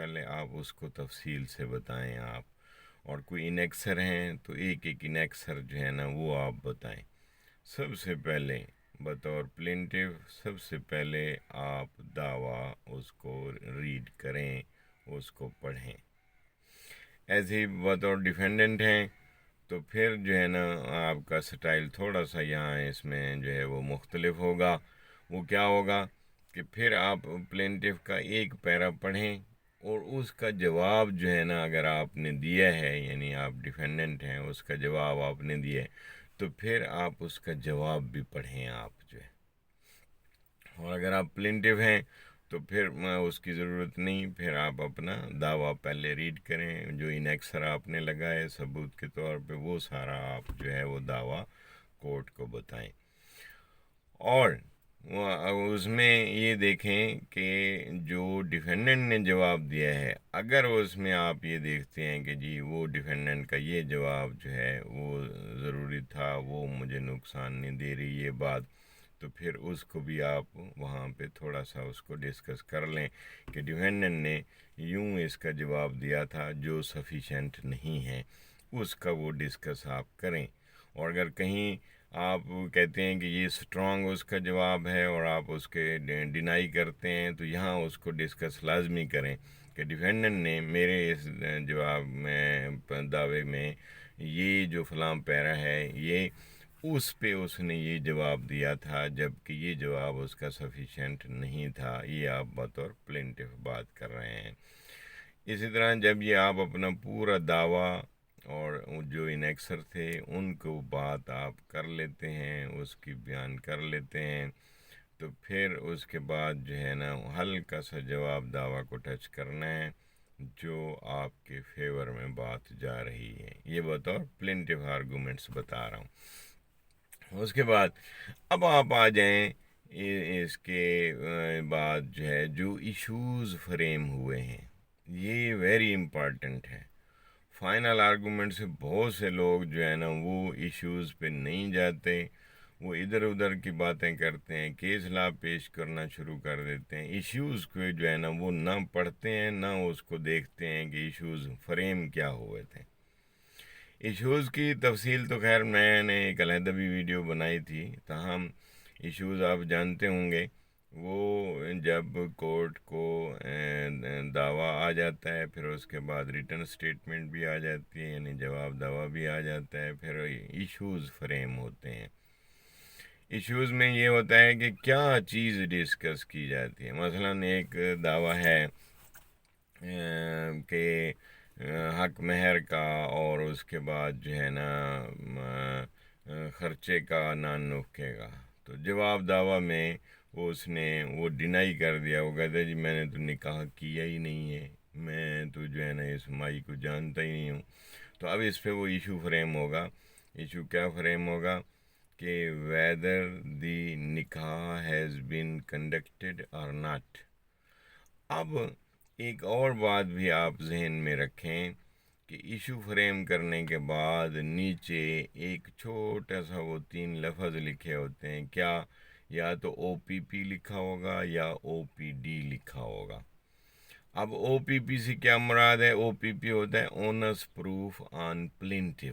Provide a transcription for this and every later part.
پہلے آپ اس کو تفصیل سے بتائیں آپ، اور کوئی انیکسر ہیں تو ایک ایک انیکسر جو ہے نا وہ آپ بتائیں۔ سب سے پہلے بطور پلینٹیو سب سے پہلے آپ دعویٰ اس کو ریڈ کریں، اس کو پڑھیں۔ ایسے ہی بطور ڈیفینڈنٹ ہیں تو پھر جو ہے نا آپ کا سٹائل تھوڑا سا یہاں اس میں جو ہے وہ مختلف ہوگا۔ وہ کیا ہوگا کہ پھر آپ پلینٹیو کا ایک پیرا پڑھیں اور اس کا جواب جو ہے نا اگر آپ نے دیا ہے، یعنی آپ ڈیفینڈنٹ ہیں، اس کا جواب آپ نے دیا ہے، تو پھر آپ اس کا جواب بھی پڑھیں آپ جو ہے۔ اور اگر آپ پلینٹیو ہیں تو پھر اس کی ضرورت نہیں، پھر آپ اپنا دعویٰ پہلے ریڈ کریں، جو انیکسر آپ نے لگائے ثبوت کے طور پہ وہ سارا آپ جو ہے وہ دعویٰ کورٹ کو بتائیں۔ اور اس میں یہ دیکھیں کہ جو ڈیفینڈنٹ نے جواب دیا ہے، اگر اس میں آپ یہ دیکھتے ہیں کہ جی وہ ڈیفینڈنٹ کا یہ جواب جو ہے وہ ضروری تھا، وہ مجھے نقصان نہیں دے رہی یہ بات، تو پھر اس کو بھی آپ وہاں پہ تھوڑا سا اس کو ڈسکس کر لیں کہ ڈیفینڈنٹ نے یوں اس کا جواب دیا تھا جو سفیشینٹ نہیں ہے، اس کا وہ ڈسکس آپ کریں۔ اور اگر کہیں آپ کہتے ہیں کہ یہ اسٹرانگ اس کا جواب ہے اور آپ اس کے ڈینائی کرتے ہیں، تو یہاں اس کو ڈسکس لازمی کریں کہ ڈیفینڈنٹ نے میرے اس جواب میں دعوے میں یہ جو فلاں پیرا ہے یہ اس پہ اس نے یہ جواب دیا تھا، جبکہ یہ جواب اس کا سفیشینٹ نہیں تھا۔ یہ آپ بطور پلینٹیو بات کر رہے ہیں۔ اسی طرح جب یہ آپ اپنا پورا دعویٰ اور جو انیکسر تھے ان کو بات آپ کر لیتے ہیں، اس کی بیان کر لیتے ہیں، تو پھر اس کے بعد جو ہے نا ہلکا سا جواب دعویٰ کو ٹچ کرنا ہے جو آپ کے فیور میں بات جا رہی ہے۔ یہ بطور پلینٹیو آرگومنٹس بتا رہا ہوں۔ اس کے بعد اب آپ آ جائیں اس کے بعد جو ہے جو ایشوز فریم ہوئے ہیں، یہ ویری امپارٹنٹ ہے۔ فائنل آرگومنٹ سے بہت سے لوگ جو ہے نا وہ ایشوز پہ نہیں جاتے، وہ ادھر ادھر کی باتیں کرتے ہیں، کیس لا پیش کرنا شروع کر دیتے ہیں، ایشوز کو جو ہے نا وہ نہ پڑھتے ہیں نہ اس کو دیکھتے ہیں کہ ایشوز فریم کیا ہوئے تھے۔ ایشوز کی تفصیل تو خیر میں نے ایک علیحدہ بھی ویڈیو بنائی تھی، تاہم ایشوز آپ جانتے ہوں گے وہ جب کورٹ کو دعویٰ آ جاتا ہے، پھر اس کے بعد ریٹن سٹیٹمنٹ بھی آ جاتی ہے، یعنی جواب دعویٰ بھی آ جاتا ہے، پھر ایشوز فریم ہوتے ہیں۔ ایشوز میں یہ ہوتا ہے کہ کیا چیز ڈسکس کی جاتی ہے۔ مثلاً ایک دعویٰ ہے کہ حق مہر کا اور اس کے بعد جو ہے نا خرچے کا نان نفقے کا، تو جواب دعویٰ میں اس نے وہ ڈینائی کر دیا، وہ کہتا ہے جی میں نے تو نکاح کیا ہی نہیں ہے، میں تو جو ہے نا اس مائی کو جانتا ہی نہیں ہوں۔ تو اب اس پہ وہ ایشو فریم ہوگا۔ ایشو کیا فریم ہوگا کہ ویدر دی نکاح ہیز بین کنڈکٹڈ اور ناٹ۔ اب ایک اور بات بھی آپ ذہن میں رکھیں کہ ایشو فریم کرنے کے بعد نیچے ایک چھوٹا سا وہ 3 لفظ لکھے ہوتے ہیں، کیا یا تو او پی پی لکھا ہوگا یا او پی ڈی لکھا ہوگا۔ اب او پی پی سے کیا مراد ہے؟ او پی پی ہوتا ہے اونس پروف آن پلینٹیو،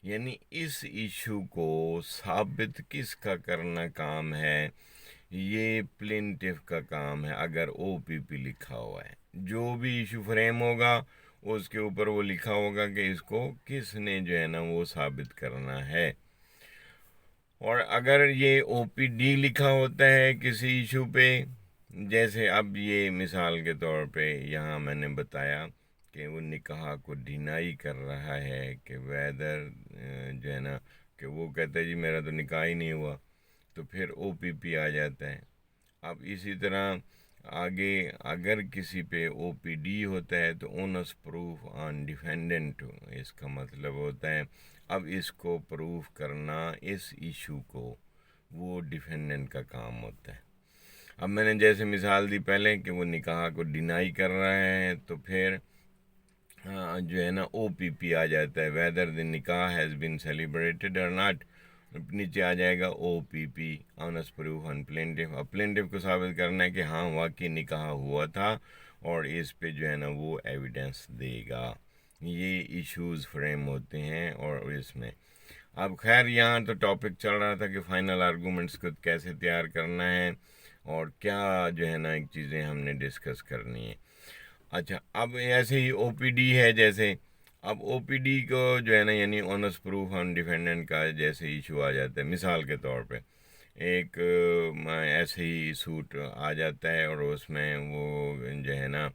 یعنی اس ایشو کو ثابت کس کا کرنا کام ہے؟ یہ پلینٹیو کا کام ہے اگر او پی پی لکھا ہوا ہے۔ جو بھی ایشو فریم ہوگا اس کے اوپر وہ لکھا ہوگا کہ اس کو کس نے جو ہے نا وہ ثابت کرنا ہے۔ اور اگر یہ او پی ڈی لکھا ہوتا ہے کسی ایشو پہ، جیسے اب یہ مثال کے طور پہ یہاں میں نے بتایا کہ وہ نکاح کو ڈینائی کر رہا ہے کہ ویدر جو ہے نا کہ وہ کہتا ہے جی میرا تو نکاح ہی نہیں ہوا، تو پھر او پی پی آ جاتا ہے۔ اب اسی طرح آگے اگر کسی پہ او پی ڈی ہوتا ہے تو اونس پروف آن ڈیفینڈنٹ، اس کا مطلب ہوتا ہے اب اس کو پروف کرنا اس ایشو کو وہ ڈیفینڈنٹ کا کام ہوتا ہے۔ اب میں نے جیسے مثال دی پہلے کہ وہ نکاح کو ڈینائی کر رہا ہے، تو پھر جو ہے نا او پی پی آ جاتا ہے، ویدر دی نکاح ہیز بین سیلیبریٹڈ اور ناٹ، نیچے آ جائے گا او پی پی آنس پروف آن پلینٹیو۔ اب پلینٹیو کو ثابت کرنا ہے کہ ہاں واقعی نکاح ہوا تھا اور اس پہ جو ہے نا وہ ایویڈنس دے گا. یہ ایشوز فریم ہوتے ہیں. اور اس میں اب خیر یہاں تو ٹاپک چل رہا تھا کہ فائنل آرگومنٹس کو کیسے تیار کرنا ہے اور کیا جو ہے نا ایک چیزیں ہم نے ڈسکس کرنی ہے. اچھا اب ایسے ہی او پی ڈی ہے. جیسے اب او پی ڈی کو جو ہے نا یعنی اونس پروف آن ڈیفینڈنٹ کا جیسے ایشو آ جاتا ہے. مثال کے طور پہ ایک ایسے ہی سوٹ آ جاتا ہے اور اس میں وہ جو ہے نا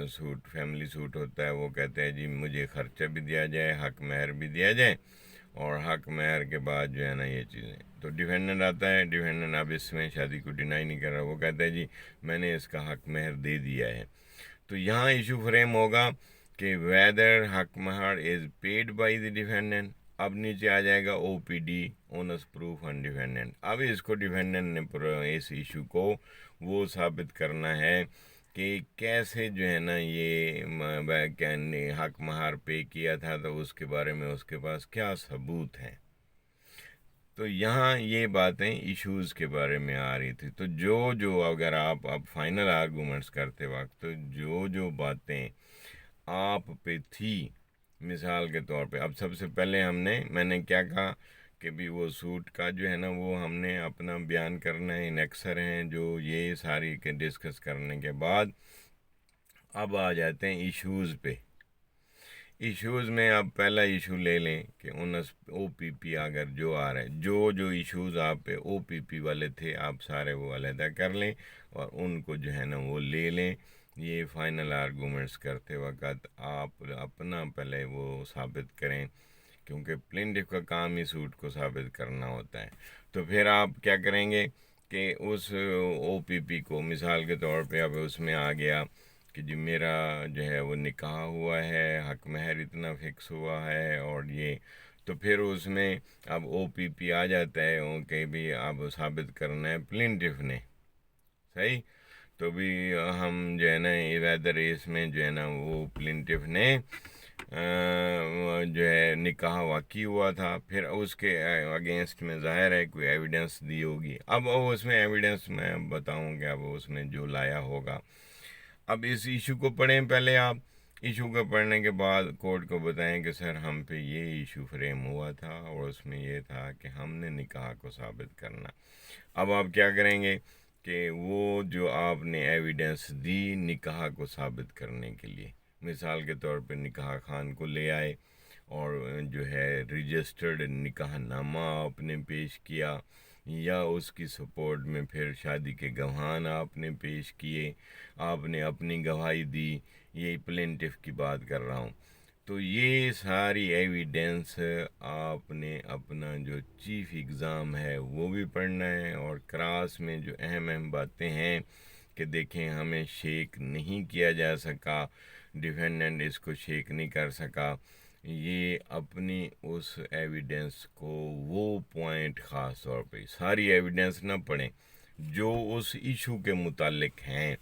سوٹ فیملی سوٹ ہوتا ہے. وہ کہتے ہیں جی مجھے خرچہ بھی دیا جائے, حق مہر بھی دیا جائے, اور حق مہر کے بعد جو ہے نا یہ چیزیں. تو ڈیفینڈنٹ آتا ہے. ڈیفینڈنٹ اب اس میں شادی کو ڈینائی نہیں کر رہا. وہ کہتا ہے جی میں نے اس کا حق مہر دے دیا ہے. تو یہاں ایشو فریم ہوگا کہ ویدر حق مہر is paid by the defendant. اب نیچے آ جائے گا O P D onus proof on defendant. اب اس کو ڈیفینڈنٹ نے اس ایشو کو وہ ثابت کرنا ہے کہ کیسے جو ہے نا یہ حق مہر پے کیا تھا, تو اس کے بارے میں اس کے پاس کیا ثبوت ہیں. تو یہاں یہ باتیں ایشوز کے بارے میں آ رہی تھی. تو جو اگر آپ اب فائنل آرگومنٹس کرتے وقت تو جو باتیں آپ پہ تھی, مثال کے طور پہ اب سب سے پہلے میں نے کیا کہا کہ بھی وہ سوٹ کا جو ہے نا وہ ہم نے اپنا بیان کرنا ہے. اکثر ہیں جو یہ ساری کے ڈسکس کرنے کے بعد اب آ جاتے ہیں ایشوز پہ. ایشوز میں اب پہلا ایشو لے لیں کہ او پی پی اگر جو آ رہا ہے, جو ایشوز آپ پہ او پی پی والے تھے آپ سارے وہ علیحدہ کر لیں اور ان کو جو ہے نا وہ لے لیں. یہ فائنل آرگومنٹس کرتے وقت آپ اپنا پہلے وہ ثابت کریں, کیونکہ پلینٹف کا کام ہی سوٹ کو ثابت کرنا ہوتا ہے. تو پھر آپ کیا کریں گے کہ اس او پی پی کو مثال کے طور پہ اب اس میں آ گیا کہ جی میرا جو ہے وہ نکاح ہوا ہے, حق مہر اتنا فکس ہوا ہے اور یہ. تو پھر اس میں اب او پی پی آ جاتا ہے کہ بھی اب ثابت کرنا ہے پلینٹف نے. صحیح. تو بھی ہم جو ہے نا ویدر اس میں جو ہے نا وہ پلینٹف نے جو ہے نکاح واقعی ہوا تھا, پھر اس کے اگینسٹ میں ظاہر ہے کوئی ایویڈنس دی ہوگی. اب اس میں ایویڈنس میں بتاؤں کہ اب اس میں جو لایا ہوگا. اب اس ایشو کو پڑھیں پہلے آپ. ایشو کو پڑھنے کے بعد کورٹ کو بتائیں کہ سر ہم پہ یہ ایشو فریم ہوا تھا اور اس میں یہ تھا کہ ہم نے نکاح کو ثابت کرنا. اب آپ کیا کریں گے کہ وہ جو آپ نے ایویڈنس دی نکاح کو ثابت کرنے کے لیے, مثال کے طور پہ نکاح خان کو لے آئے اور جو ہے رجسٹرڈ نکاح نامہ آپ نے پیش کیا, یا اس کی سپورٹ میں پھر شادی کے گواہان آپ نے پیش کیے, آپ نے اپنی گواہی دی. یہی پلینٹف کی بات کر رہا ہوں. تو یہ ساری ایویڈنس آپ نے اپنا جو چیف ایگزام ہے وہ بھی پڑھنا ہے, اور کراس میں جو اہم باتیں ہیں کہ دیکھیں ہمیں شیک نہیں کیا جا سکا, ڈیفینڈنٹ اس کو شیک نہیں کر سکا. یہ اپنی اس ایویڈنس کو وہ پوائنٹ خاص طور پہ ساری ایویڈنس نہ پڑھیں جو اس ایشو کے متعلق ہیں,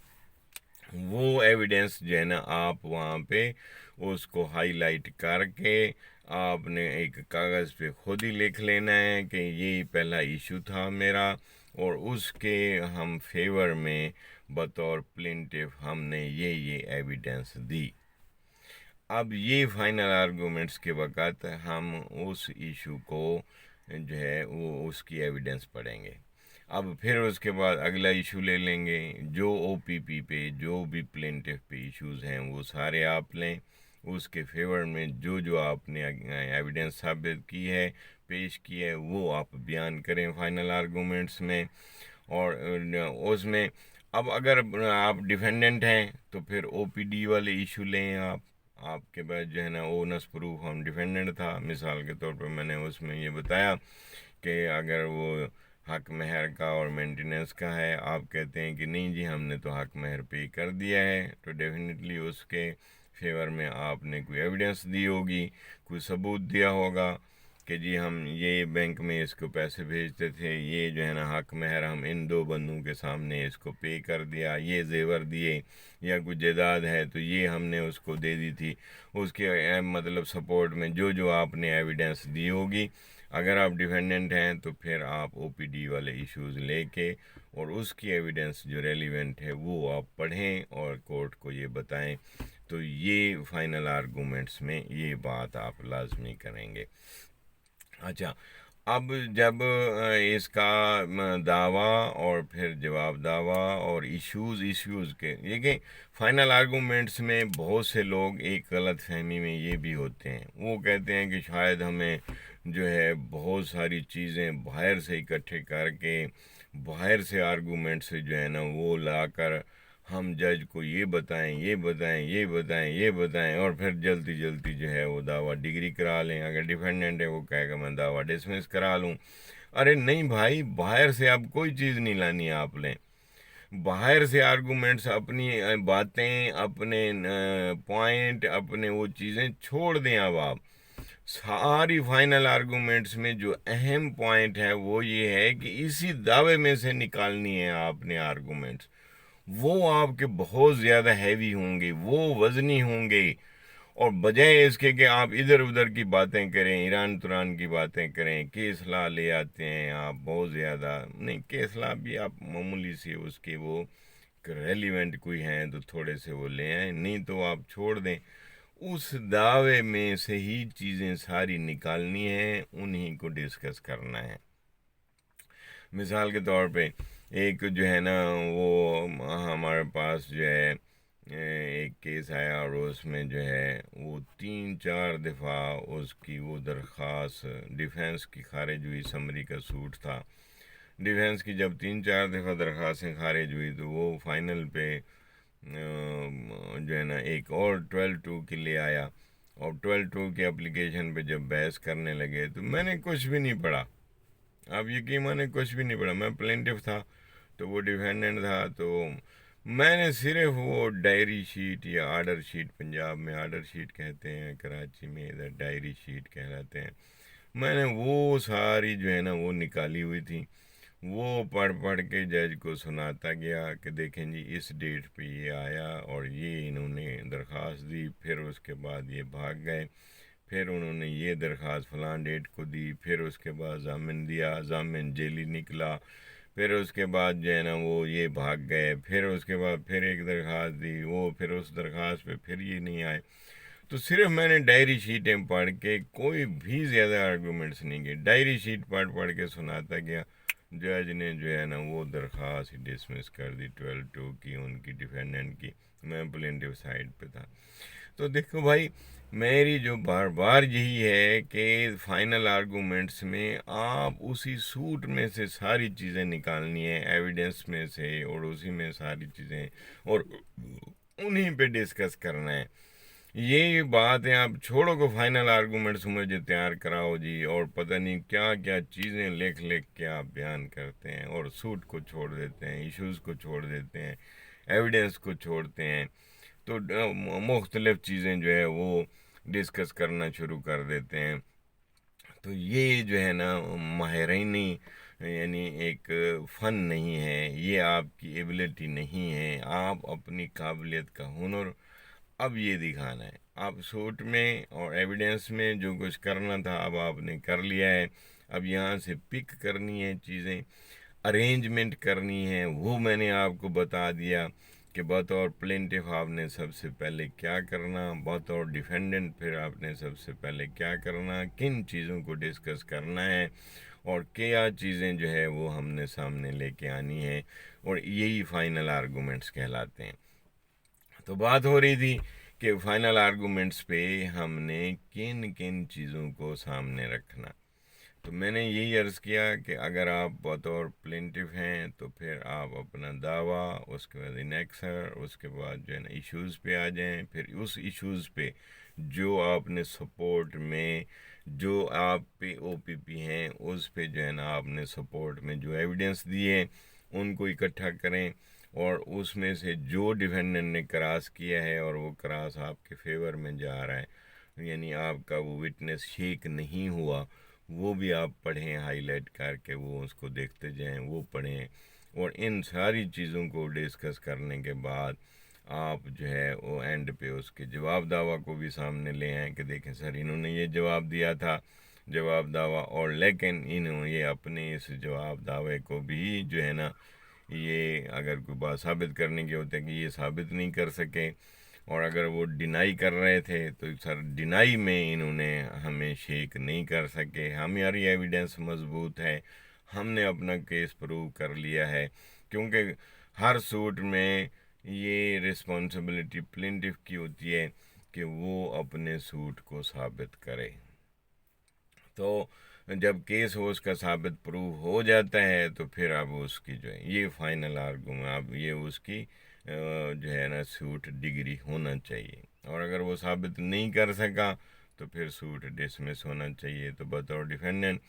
وہ ایویڈنس جو ہے نا آپ وہاں پہ اس کو ہائی لائٹ کر کے آپ نے ایک کاغذ پہ خود ہی لکھ لینا ہے کہ یہ پہلا ایشو تھا میرا, اور اس کے ہم فیور میں بطور پلینٹف ہم نے یہ ایویڈنس دی. اب یہ فائنل آرگومنٹس کے وقت ہم اس ایشو کو جو ہے وہ اس کی ایویڈنس پڑھیں گے. اب پھر اس کے بعد اگلا ایشو لے لیں گے, جو او پی پی پہ جو بھی پلینٹف پہ ایشوز ہیں وہ سارے آپ لیں. اس کے فیور میں جو آپ نے ایویڈنس ثابت کی ہے پیش کی ہے وہ آپ بیان کریں فائنل آرگومنٹس میں. اور اس میں اب اگر آپ ڈیفینڈنٹ ہیں تو پھر او پی ڈی والے ایشو لیں آپ کے پاس جو ہے نا اونس پروف ہم ڈیفینڈنٹ تھا. مثال کے طور پر میں نے اس میں یہ بتایا کہ اگر وہ حق مہر کا اور مینٹیننس کا ہے, آپ کہتے ہیں کہ نہیں جی ہم نے تو حق مہر پے کر دیا ہے, تو ڈیفینیٹلی اس کے فیور میں آپ نے کوئی ایویڈنس دی ہوگی, کوئی ثبوت دیا ہوگا کہ جی ہم یہ بینک میں اس کو پیسے بھیجتے تھے، یہ جو ہے نا حق مہر ہم ان دو بندوں کے سامنے اس کو پے کر دیا، یہ زیور دیے، یا کچھ جائیداد ہے تو یہ ہم نے اس کو دے دی تھی، اس کے مطلب سپورٹ میں جو جو آپ نے ایویڈنس دی ہوگی، اگر آپ ڈیفینڈنٹ ہیں تو پھر آپ او پی ڈی والے ایشوز لے کے اور اس کی ایویڈنس جو ریلیونٹ ہے وہ آپ پڑھیں اور کورٹ کو یہ بتائیں، تو یہ فائنل آرگومنٹس میں یہ بات آپ لازمی کریں گے۔ اچھا، اب جب اس کا دعویٰ اور پھر جواب دعویٰ اور ایشوز کے دیکھیں، فائنل آرگومنٹس میں بہت سے لوگ ایک غلط فہمی میں یہ بھی ہوتے ہیں، وہ کہتے ہیں کہ شاید ہمیں جو ہے بہت ساری چیزیں باہر سے اکٹھے کر کے، باہر سے آرگومنٹ سے جو ہے نا وہ لا کر ہم جج کو یہ بتائیں، یہ بتائیں، یہ بتائیں، یہ بتائیں، اور پھر جلدی جلدی جو ہے وہ دعویٰ ڈگری کرا لیں۔ اگر ڈیفینڈنٹ ہے وہ کہے گا میں دعویٰ ڈسمس کرا لوں۔ ارے نہیں بھائی، باہر سے اب کوئی چیز نہیں لانی ہے، آپ لیں باہر سے آرگومنٹس، اپنی باتیں، اپنے پوائنٹ، اپنے وہ چیزیں چھوڑ دیں۔ اب آپ ساری فائنل آرگومنٹس میں جو اہم پوائنٹ ہے وہ یہ ہے کہ اسی دعوے میں سے نکالنی ہے آپ نے آرگومنٹس، وہ آپ کے بہت زیادہ ہیوی ہوں گے، وہ وزنی ہوں گے، اور بجائے اس کے کہ آپ ادھر ادھر کی باتیں کریں، ایران تران کی باتیں کریں، کیس لا لے آتے ہیں آپ بہت زیادہ، نہیں کیس لا بھی آپ معمولی سی اس کے وہ ریلیونٹ کوئی ہیں تو تھوڑے سے وہ لے آئیں، نہیں تو آپ چھوڑ دیں۔ اس دعوے میں سے ہی چیزیں ساری نکالنی ہیں، انہی کو ڈسکس کرنا ہے۔ مثال کے طور پہ ایک جو ہے نا وہ ہمارے پاس جو ہے ایک کیس آیا، اور اس میں جو ہے وہ 3-4 دفعہ اس کی وہ درخواست ڈیفینس کی خارج ہوئی، سمری کا سوٹ تھا، ڈیفینس کی جب 3-4 دفعہ درخواستیں خارج ہوئی تو وہ فائنل پہ جو ہے نا ایک اور 12-2 کے لیے آیا، اور 12-2 کی اپلیکیشن پہ جب بحث کرنے لگے تو میں نے کچھ بھی نہیں پڑھا، اب یقین میں نے کچھ بھی نہیں پڑھا، میں پلینٹف تھا تو وہ ڈیفینڈنٹ تھا، تو میں نے صرف وہ ڈائری شیٹ یا آرڈر شیٹ، پنجاب میں آرڈر شیٹ کہتے ہیں، کراچی میں ادھر ڈائری شیٹ کہلاتے ہیں، میں نے وہ ساری جو ہے نا وہ نکالی ہوئی تھی، وہ پڑھ پڑھ کے جج کو سناتا گیا کہ دیکھیں جی اس ڈیٹ پہ یہ آیا اور یہ انہوں نے درخواست دی، پھر اس کے بعد یہ بھاگ گئے، پھر انہوں نے یہ درخواست فلاں ڈیٹ کو دی، پھر اس کے بعد ضامن دیا، ضامن جیلی نکلا، پھر اس کے بعد جو ہے نا وہ یہ بھاگ گئے، پھر اس کے بعد پھر ایک درخواست دی، وہ پھر اس درخواست پہ پھر یہ نہیں آئے، تو صرف میں نے ڈائری شیٹیں پڑھ کے کوئی بھی زیادہ آرگومنٹس نہیں کیے، ڈائری شیٹ پڑھ پڑھ کے سناتا گیا، جج نے جو ہے نا وہ درخواست ڈسمس کر دی 12-2 کی، ان کی ڈیفینڈنٹ کی، میں پلینٹیو سائڈ پہ تھا۔ تو دیکھو بھائی، میری جو بار بار یہی ہے کہ فائنل آرگومنٹس میں آپ اسی سوٹ میں سے ساری چیزیں نکالنی ہیں، ایویڈنس میں سے، اور اسی میں ساری چیزیں، اور انہیں پہ ڈسکس کرنا ہے۔ یہ بات ہے، آپ چھوڑو کو فائنل آرگومنٹس مجھے تیار کراؤ جی، اور پتہ نہیں کیا کیا چیزیں لکھ لکھ کے آپ بیان کرتے ہیں، اور سوٹ کو چھوڑ دیتے ہیں، ایشوز کو چھوڑ دیتے ہیں، ایویڈنس کو چھوڑتے ہیں، تو مختلف چیزیں جو ہے وہ ڈسکس کرنا شروع کر دیتے ہیں۔ تو یہ جو ہے نا ماہرینی یعنی ایک فن نہیں ہے، یہ آپ کی ایبلٹی نہیں ہے، آپ اپنی قابلیت کا ہنر اب یہ دکھانا ہے۔ آپ سوٹ میں اور ایویڈنس میں جو کچھ کرنا تھا اب آپ نے کر لیا ہے، اب یہاں سے پک کرنی ہے چیزیں، ارینجمنٹ کرنی ہے، وہ میں نے آپ کو بتا دیا کہ بطور پلینٹف آپ نے سب سے پہلے کیا کرنا، بطور ڈیفینڈنٹ پھر آپ نے سب سے پہلے کیا کرنا، کن چیزوں کو ڈسکس کرنا ہے، اور کیا چیزیں جو ہے وہ ہم نے سامنے لے کے آنی ہے، اور یہی فائنل آرگومنٹس کہلاتے ہیں۔ تو بات ہو رہی تھی کہ فائنل آرگومنٹس پہ ہم نے کن کن چیزوں کو سامنے رکھنا، تو میں نے یہی عرض کیا کہ اگر آپ بطور پلینٹف ہیں تو پھر آپ اپنا دعویٰ، اس کے بعد انیکسر، اس کے بعد جو ہے نا ایشوز پہ آ جائیں، پھر اس ایشوز پہ جو آپ نے سپورٹ میں، جو آپ پہ او پی پی ہیں اس پہ جو ہے نا آپ نے سپورٹ میں جو ایویڈنس دیے ان کو اکٹھا کریں، اور اس میں سے جو ڈیفینڈنٹ نے کراس کیا ہے اور وہ کراس آپ کے فیور میں جا رہا ہے، یعنی آپ کا وہ وٹنس شیک نہیں ہوا، وہ بھی آپ پڑھیں ہائی لائٹ کر کے، وہ اس کو دیکھتے جائیں، وہ پڑھیں، اور ان ساری چیزوں کو ڈسکس کرنے کے بعد آپ جو ہے وہ اینڈ پہ اس کے جواب دعویٰ کو بھی سامنے لے آئیں کہ دیکھیں سر انہوں نے یہ جواب دیا تھا، جواب دعویٰ، اور لیکن انہوں یہ اپنے اس جواب دعوے کو بھی جو ہے نا، یہ اگر کوئی بات ثابت کرنے کی ہوتے کہ یہ ثابت نہیں کر سکے، اور اگر وہ ڈینائی کر رہے تھے تو سر ڈینائی میں انہوں نے ہمیں شیک نہیں کر سکے، ہماری ایویڈنس مضبوط ہے، ہم نے اپنا کیس پروو کر لیا ہے، کیونکہ ہر سوٹ میں یہ رسپانسبلٹی پلینٹف کی ہوتی ہے کہ وہ اپنے سوٹ کو ثابت کرے۔ تو جب کیس ہو اس کا ثابت پروو ہو جاتا ہے تو پھر اب اس کی جو ہے یہ فائنل آرگومنٹ، اب یہ اس کی جو ہے نا سوٹ ڈگری ہونا چاہیے، اور اگر وہ ثابت نہیں کر سکا تو پھر سوٹ ڈسمس ہونا چاہیے۔ تو بطور ڈیفینڈنٹ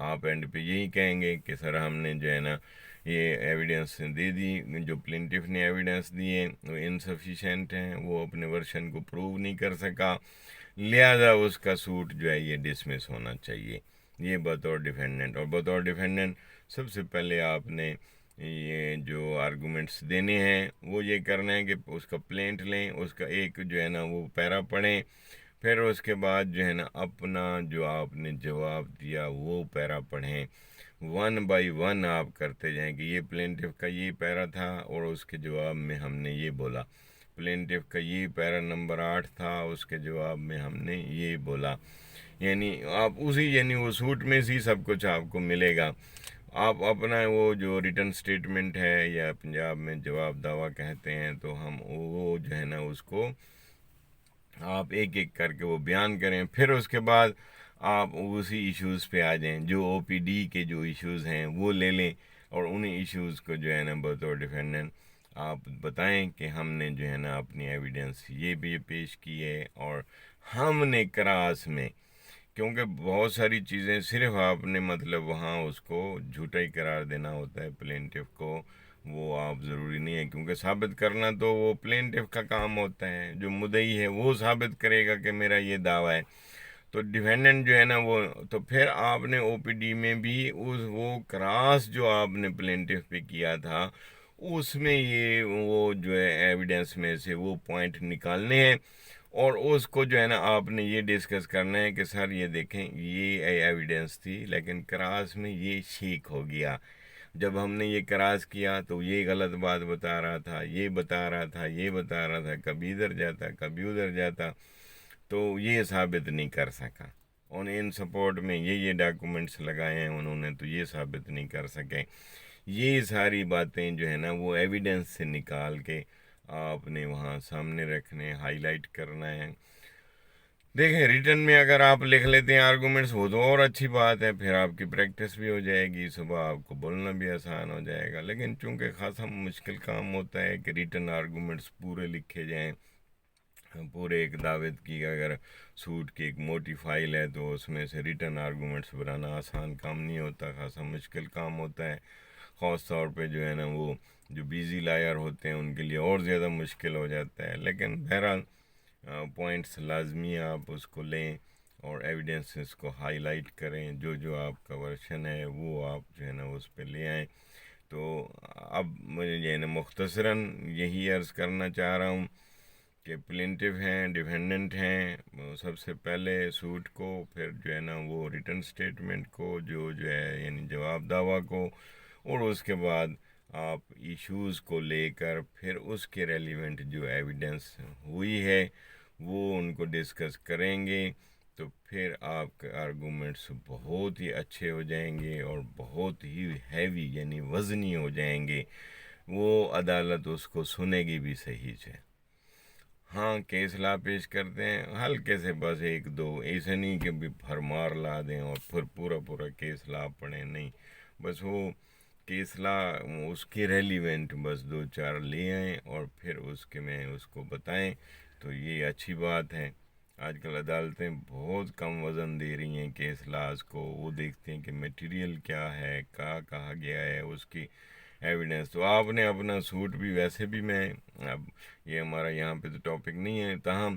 آپ اینڈ پہ یہی کہیں گے کہ سر ہم نے جو ہے نا یہ ایویڈنس دے دی، جو پلینٹف نے ایویڈنس دی ہیں وہ انسفیشینٹ ہیں، وہ اپنے ورشن کو پروو نہیں کر سکا، لہذا اس کا سوٹ جو ہے یہ ڈسمس ہونا چاہیے، یہ بطور ڈیفینڈنٹ۔ اور بطور ڈیفینڈنٹ سب سے پہلے آپ نے یہ جو آرگومنٹس دینے ہیں وہ یہ کرنا ہے کہ اس کا پلینٹ لیں، اس کا ایک جو ہے نا وہ پیرا پڑھیں، پھر اس کے بعد جو ہے نا اپنا جو آپ نے جواب دیا وہ پیرا پڑھیں، ون بائی ون آپ کرتے جائیں کہ یہ پلینٹف کا یہ پیرا تھا اور اس کے جواب میں ہم نے یہ بولا، پلینٹف کا یہ پیرا نمبر 8 تھا، اس کے جواب میں ہم نے یہ بولا، یعنی آپ یعنی وہ سوٹ میں سے سب کچھ آپ کو ملے گا۔ آپ اپنا وہ جو ریٹن سٹیٹمنٹ ہے یا پنجاب میں جواب دعویٰ کہتے ہیں، تو ہم وہ جو ہے نا اس کو آپ ایک ایک کر کے وہ بیان کریں، پھر اس کے بعد آپ اسی ایشوز پہ آ جائیں، جو او پی ڈی کے جو ایشوز ہیں وہ لے لیں، اور انہیں ایشوز کو جو ہے نا بطور ڈیفینڈنٹ آپ بتائیں کہ ہم نے جو ہے نا اپنی ایویڈنس یہ بھی پیش کی ہے، اور ہم نے کراس میں، کیونکہ بہت ساری چیزیں صرف آپ نے مطلب وہاں اس کو جھوٹا ہی قرار دینا ہوتا ہے پلینٹف کو، وہ آپ ضروری نہیں ہے، کیونکہ ثابت کرنا تو وہ پلینٹف کا کام ہوتا ہے، جو مدعی ہے وہ ثابت کرے گا کہ میرا یہ دعویٰ ہے، تو ڈیفینڈنٹ جو ہے نا وہ، تو پھر آپ نے او پی ڈی میں بھی وہ کراس جو آپ نے پلینٹف پہ کیا تھا اس میں یہ وہ جو ہے ایویڈنس میں سے وہ پوائنٹ نکالنے ہیں، اور اس کو جو ہے نا آپ نے یہ ڈسکس کرنا ہے کہ سر یہ دیکھیں یہ ایویڈنس تھی لیکن کراس میں یہ شیک ہو گیا، جب ہم نے یہ کراس کیا تو یہ غلط بات بتا رہا تھا، یہ بتا رہا تھا، یہ بتا رہا تھا، کبھی ادھر جاتا کبھی ادھر جاتا، تو یہ ثابت نہیں کر سکا، ان سپورٹ میں یہ ڈاکومنٹس لگائے ہیں انہوں نے، تو یہ ثابت نہیں کر سکے۔ یہ ساری باتیں جو ہے نا وہ ایویڈنس سے نکال کے آپ نے وہاں سامنے رکھنے، ہائی لائٹ کرنا ہے۔ دیکھیں ریٹن میں اگر آپ لکھ لیتے ہیں آرگومنٹس وہ تو اور اچھی بات ہے، پھر آپ کی پریکٹس بھی ہو جائے گی، صبح آپ کو بولنا بھی آسان ہو جائے گا، لیکن چونکہ خاصا مشکل کام ہوتا ہے کہ ریٹن آرگومنٹس پورے لکھے جائیں، پورے ایک دعوت کی اگر سوٹ کی ایک موٹی فائل ہے تو اس میں سے ریٹن آرگومنٹس بنانا آسان کام نہیں ہوتا، خاصا مشکل کام ہوتا ہے، خاص طور پہ جو ہے نا وہ جو بیزی لائر ہوتے ہیں ان کے لیے اور زیادہ مشکل ہو جاتا ہے، لیکن بہرحال پوائنٹس لازمی آپ اس کو لیں اور ایویڈنسز کو ہائی لائٹ کریں، جو جو آپ کا ورشن ہے وہ آپ جو ہے نا اس پہ لے آئیں۔ تو اب مجھے جو ہے نا مختصراً یہی عرض کرنا چاہ رہا ہوں کہ پلینٹیو ہیں، ڈیفینڈنٹ ہیں، سب سے پہلے سوٹ کو، پھر جو ہے نا وہ ریٹن سٹیٹمنٹ کو، جو ہے یعنی جواب دعویٰ کو، اور اس کے بعد آپ ایشوز کو لے کر پھر اس کے ریلیونٹ جو ایویڈنس ہوئی ہے وہ ان کو ڈسکس کریں گے، تو پھر آپ کے آرگومنٹس بہت ہی اچھے ہو جائیں گے اور بہت ہی ہیوی یعنی وزنی ہو جائیں گے، وہ عدالت اس کو سنے گی بھی صحیح سے۔ ہاں کیس لا پیش کرتے ہیں ہلکے سے، بس ایک دو، ایسے نہیں کہ بھی بھرمار لا دیں اور پھر پورا پورا کیس لا پڑھیں، نہیں، بس وہ کیس لا اس کے ریلیونٹ بس دو چار لے آئیں اور پھر اس کے میں اس کو بتائیں، تو یہ اچھی بات ہے۔ آج کل عدالتیں بہت کم وزن دے رہی ہیں کیس لاز کو، وہ دیکھتے ہیں کہ میٹیریل کیا ہے، کہاں کہا گیا ہے اس کی ایویڈنس، تو آپ نے اپنا سوٹ بھی، ویسے بھی میں اب یہ ہمارا یہاں پہ تو ٹاپک نہیں ہے، تاہم